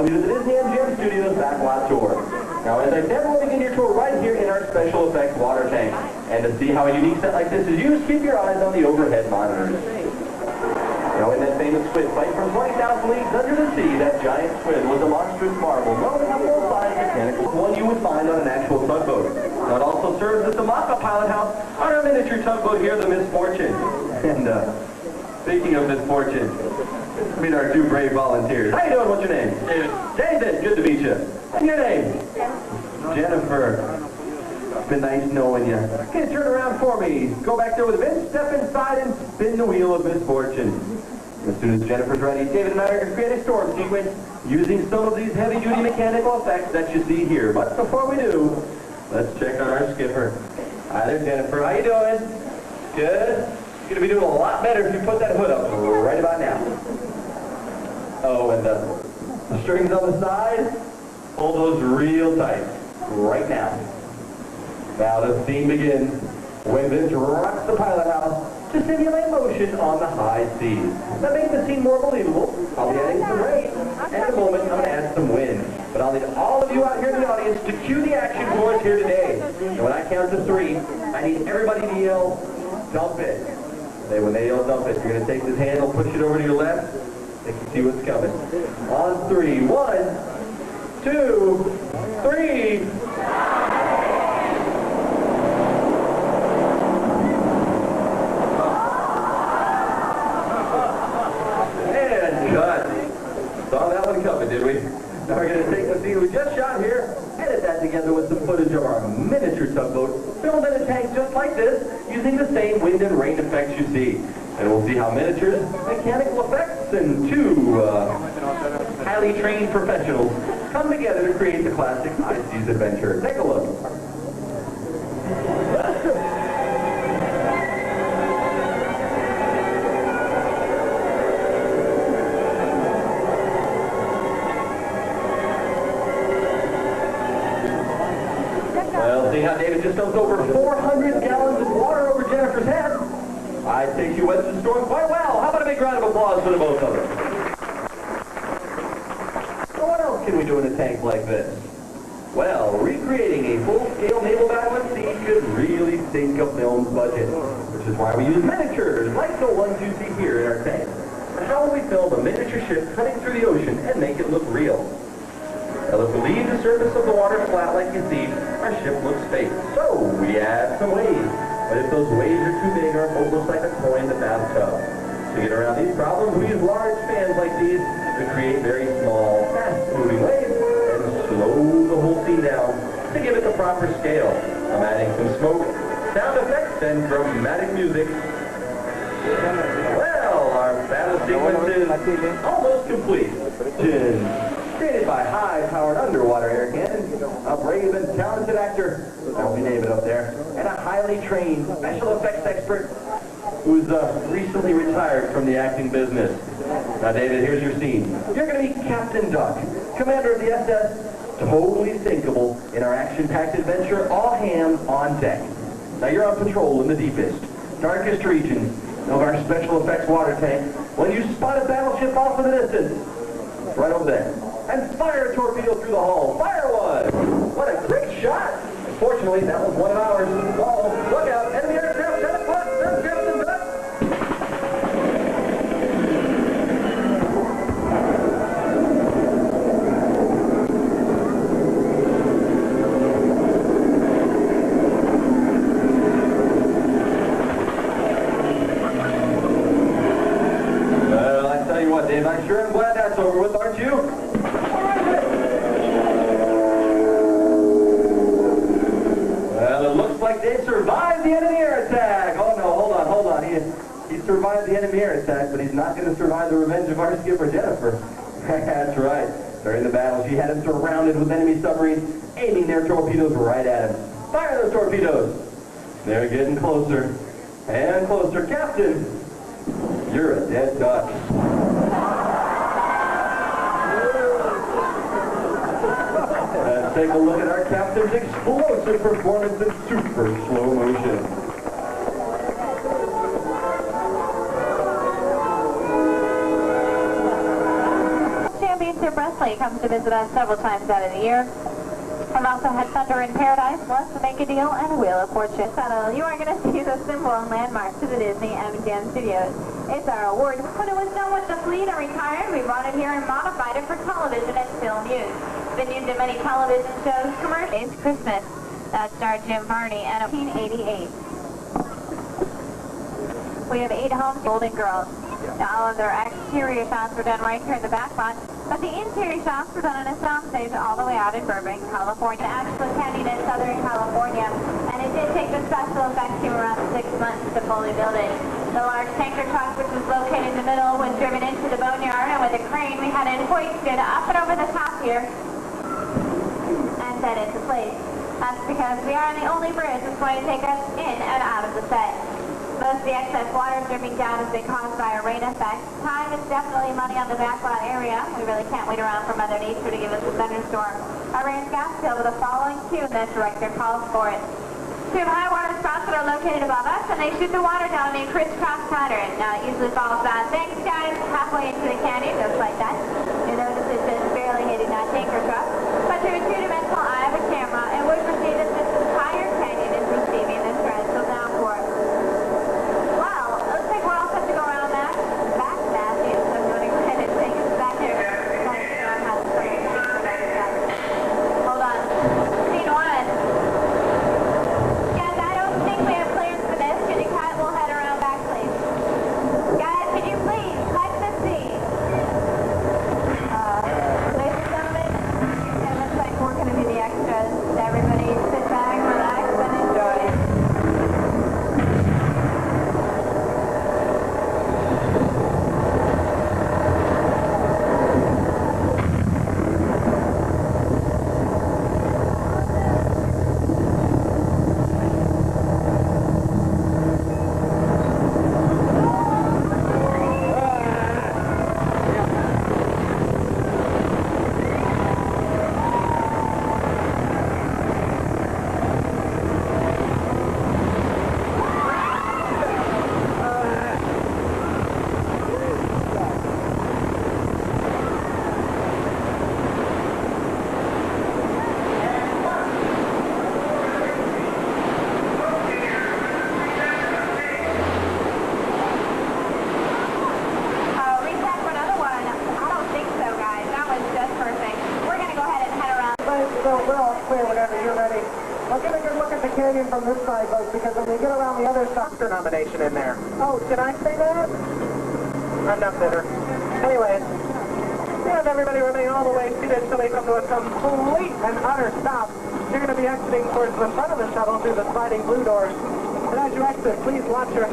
welcome you to the Disney MGM Studios Backlot Tour. Now, as I said, we'll begin your tour right here in our special effects water tank. And to see how a unique set like this is used, keep your eyes on the overhead monitors. Now, in that famous squid fight from 20,000 leagues under the sea, that giant squid was a monstrous marvel, known as a full-size mechanical one you would find on an actual tugboat. Now, it also serves as the mock-up pilot house on our miniature tugboat here, the Misfortune. And, speaking of misfortune, meet our two brave volunteers. How you doing? What's your name? David. David, good to meet you. And your name? Jennifer. It's been nice knowing you. Okay, turn around for me. Go back there with Vince, step inside and spin the wheel of misfortune. As soon as Jennifer's ready, David and I are going to create a storm sequence using some of these heavy-duty mechanical effects that you see here. But before we do, let's check on our skipper. Hi there, Jennifer. How you doing? Good? You're going to be doing a lot better if you put that hood up right about now. Oh, and the strings on the side, pull those real tight right now. Now the scene begins when Vince rocks the pilot house to simulate motion on the high seas. That makes the scene more believable. I'll be adding some rain, and in a moment I'm going to add some wind. But I'll need all of you out here in the audience to cue the action for us here today. And when I count to 3, I need everybody to yell, dump it. When they yell dump it, you're going to take this handle, push it over to your left. They can see what's coming. On 3. 1, 2, 3. And cut. Saw that one coming, did we? Now we're going to take the scene we just shot here, edit that together with some footage of our miniature tugboat, filmed in a tank just like this, using the same wind and rain effects you see. And we'll see how miniatures, mechanical effects, and two highly trained professionals come together to create the classic high seas adventure. Take a look. Well, see how David just dumped over 400 gallons of water over Jennifer's head? I think you weathered the storm quite well. How about a big round of applause for the both of them? So what else can we do in a tank like this? Well, recreating a full-scale naval battle at sea could really sink a film's budget, which is why we use miniatures, like the ones you see here in our tank. But how will we film a miniature ship cutting through the ocean and make it look real? Well, if we leave the surface of the water flat like you see, our ship looks fake. So we add some waves. But if those waves are too big, our boat looks like a toy in the bathtub. To get around these problems, we use large fans like these to create very small, fast-moving waves and slow the whole scene down to give it the proper scale. I'm adding some smoke, sound effects, and dramatic music. Well, our battle sequence is almost complete. Created by high-powered underwater air cannons, a brave and talented actor, I'll name it up there, and a highly trained special effects expert who's recently retired from the acting business. Now, David, here's your scene. You're going to be Captain Duck, commander of the SS, totally sinkable in our action-packed adventure, all hands on deck. Now, you're on patrol in the deepest, darkest region of our special effects water tank when you spot a battleship off in the distance. It's right over there. And fire a torpedo through the hull. Fire one! What a great shot! Unfortunately, that was one of ours. Uh-oh, look out! Enemy aircraft, 10 o'clock! There's Captain Duck! Well, I tell you what, Dave, I sure am glad that's over with, aren't you? They survived the enemy air attack. Oh no, hold on. He survived the enemy air attack, but he's not going to survive the revenge of our skipper, Jennifer. That's right. During the battle, she had him surrounded with enemy submarines, aiming their torpedoes right at him. Fire those torpedoes. They're getting closer and closer. Captain, you're a dead duck. Let's take a look at our captain's explosive performance in super slow motion. Presley comes to visit us several times out of the year. We've also had Thunder in Paradise, Let's Make a Deal, and Wheel of Fortune. So you are going to see the symbol and landmark to the Disney MGM Studios. It's our award. When it was done with the fleet and retired, we brought it here and modified it for television and film use. It's been used in many television shows, commercials. Christmas, that starred Jim Varney, and 1988. We have 8 homes, Golden Girls. Now, all of their exterior shots were done right here in the back lot, but the interior shots were done on a soundstage all the way out in Burbank, California. Catastrophe Canyon in Southern California, and it did take the special effects team around 6 months to fully build it. The large tanker truck, which was located in the middle, was driven into the boneyard, and with a crane, we had it hoisted up and over the top here and set into place. That's because we are the only bridge that's going to take us in and out of the set. Most of the excess water dripping down has been caused by a rain effect. Time is definitely money on the backlot area. We really can't wait around for Mother Nature to give us a thunderstorm. Our rain gas fill with the following cue that director calls for it. 2 high water spots that are located above us, and they shoot the water down in a crisscross pattern. Now, it usually falls down. Thanks, guys. Halfway into the canyon, just like that. You notice it's just barely hitting that tanker truck. But through a 2-dimensional eye of a camera, it would proceed as this entire canyon is receiving this torrential downpour. From this side, folks, because when we get around the other Oscar nomination in there. Oh, did I say that? I'm not bitter. Anyways, we have everybody remain all the way seated until they come to a complete and utter stop. You're going to be exiting towards the front of the shuttle through the sliding blue doors. And as you exit, please watch your